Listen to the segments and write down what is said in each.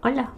Hola,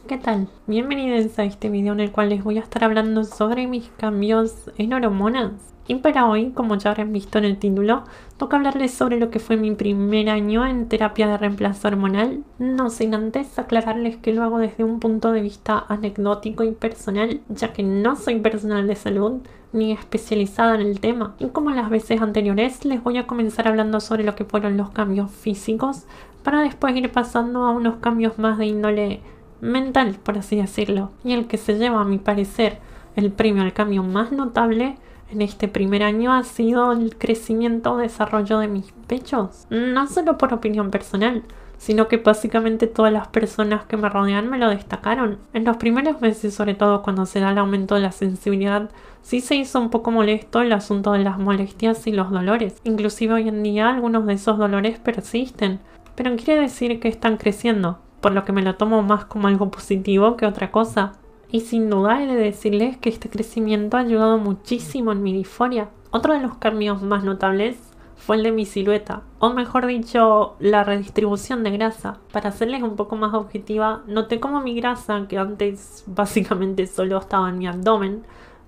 ¿qué tal? Bienvenidos a este video en el cual les voy a estar hablando sobre mis cambios en hormonas. Y para hoy, como ya habrán visto en el título, toca hablarles sobre lo que fue mi primer año en terapia de reemplazo hormonal, no sin antes aclararles que lo hago desde un punto de vista anecdótico y personal, ya que no soy personal de salud ni especializada en el tema. Y como las veces anteriores, les voy a comenzar hablando sobre lo que fueron los cambios físicos, para después ir pasando a unos cambios más de índole mental, por así decirlo, y el que se lleva, a mi parecer, el premio al cambio más notable en este primer año ha sido el crecimiento o desarrollo de mis pechos. No solo por opinión personal, sino que básicamente todas las personas que me rodean me lo destacaron. En los primeros meses, sobre todo cuando se da el aumento de la sensibilidad, sí se hizo un poco molesto el asunto de las molestias y los dolores. Inclusive hoy en día algunos de esos dolores persisten, pero quiere decir que están creciendo, por lo que me lo tomo más como algo positivo que otra cosa. Y sin duda he de decirles que este crecimiento ha ayudado muchísimo en mi disforia. Otro de los cambios más notables fue el de mi silueta, o mejor dicho, la redistribución de grasa. Para hacerles un poco más objetiva, noté como mi grasa, que antes básicamente solo estaba en mi abdomen,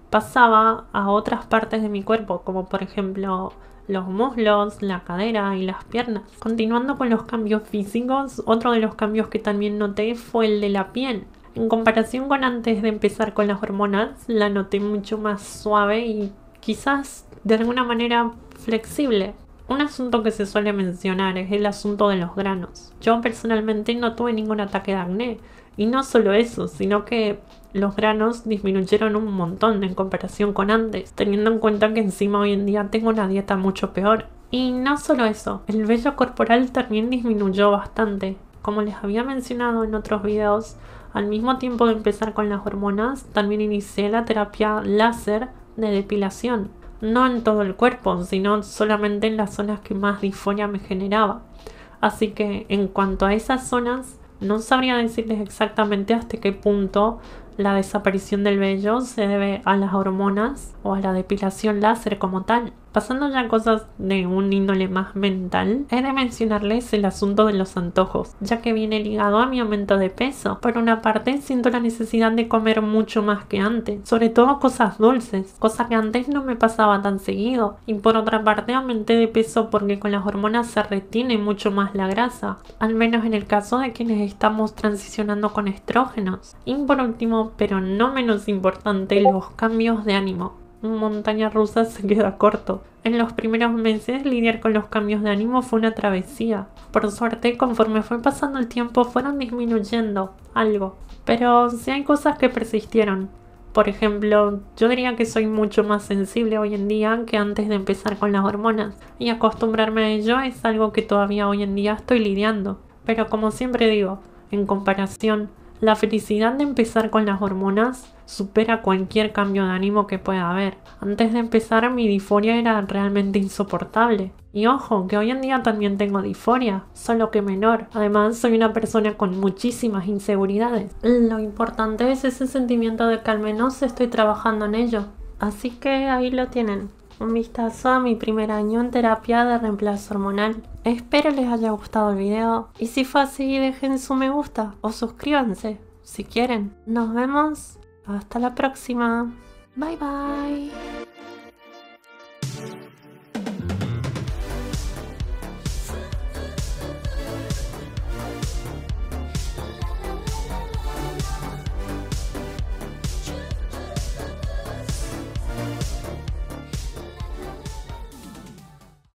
pasaba a otras partes de mi cuerpo, como por ejemplo los muslos, la cadera y las piernas. Continuando con los cambios físicos, otro de los cambios que también noté fue el de la piel. En comparación con antes de empezar con las hormonas, la noté mucho más suave y quizás de alguna manera flexible. Un asunto que se suele mencionar es el asunto de los granos. Yo personalmente no tuve ningún ataque de acné. Y no solo eso, sino que los granos disminuyeron un montón en comparación con antes, teniendo en cuenta que encima hoy en día tengo una dieta mucho peor. Y no solo eso, el vello corporal también disminuyó bastante. Como les había mencionado en otros videos, al mismo tiempo de empezar con las hormonas, también inicié la terapia láser de depilación. No en todo el cuerpo, sino solamente en las zonas que más disforia me generaba. Así que en cuanto a esas zonas, no sabría decirles exactamente hasta qué punto la desaparición del vello se debe a las hormonas o a la depilación láser como tal. Pasando ya a cosas de un índole más mental, he de mencionarles el asunto de los antojos, ya que viene ligado a mi aumento de peso. Por una parte, siento la necesidad de comer mucho más que antes, sobre todo cosas dulces, cosa que antes no me pasaba tan seguido. Y por otra parte, aumenté de peso porque con las hormonas se retiene mucho más la grasa, al menos en el caso de quienes estamos transicionando con estrógenos. Y por último, pero no menos importante, los cambios de ánimo. Montaña rusa se queda corto. En los primeros meses lidiar con los cambios de ánimo fue una travesía. Por suerte, conforme fue pasando el tiempo fueron disminuyendo algo, pero sí hay cosas que persistieron. Por ejemplo, yo diría que soy mucho más sensible hoy en día que antes de empezar con las hormonas, y acostumbrarme a ello es algo que todavía hoy en día estoy lidiando. Pero como siempre digo, en comparación, la felicidad de empezar con las hormonas supera cualquier cambio de ánimo que pueda haber. Antes de empezar, mi disforia era realmente insoportable. Y ojo, que hoy en día también tengo disforia, solo que menor. Además, soy una persona con muchísimas inseguridades. Lo importante es ese sentimiento de que al menos estoy trabajando en ello. Así que ahí lo tienen. Un vistazo a mi primer año en terapia de reemplazo hormonal. Espero les haya gustado el video y si fue así dejen su me gusta o suscríbanse si quieren. Nos vemos hasta la próxima. Bye bye.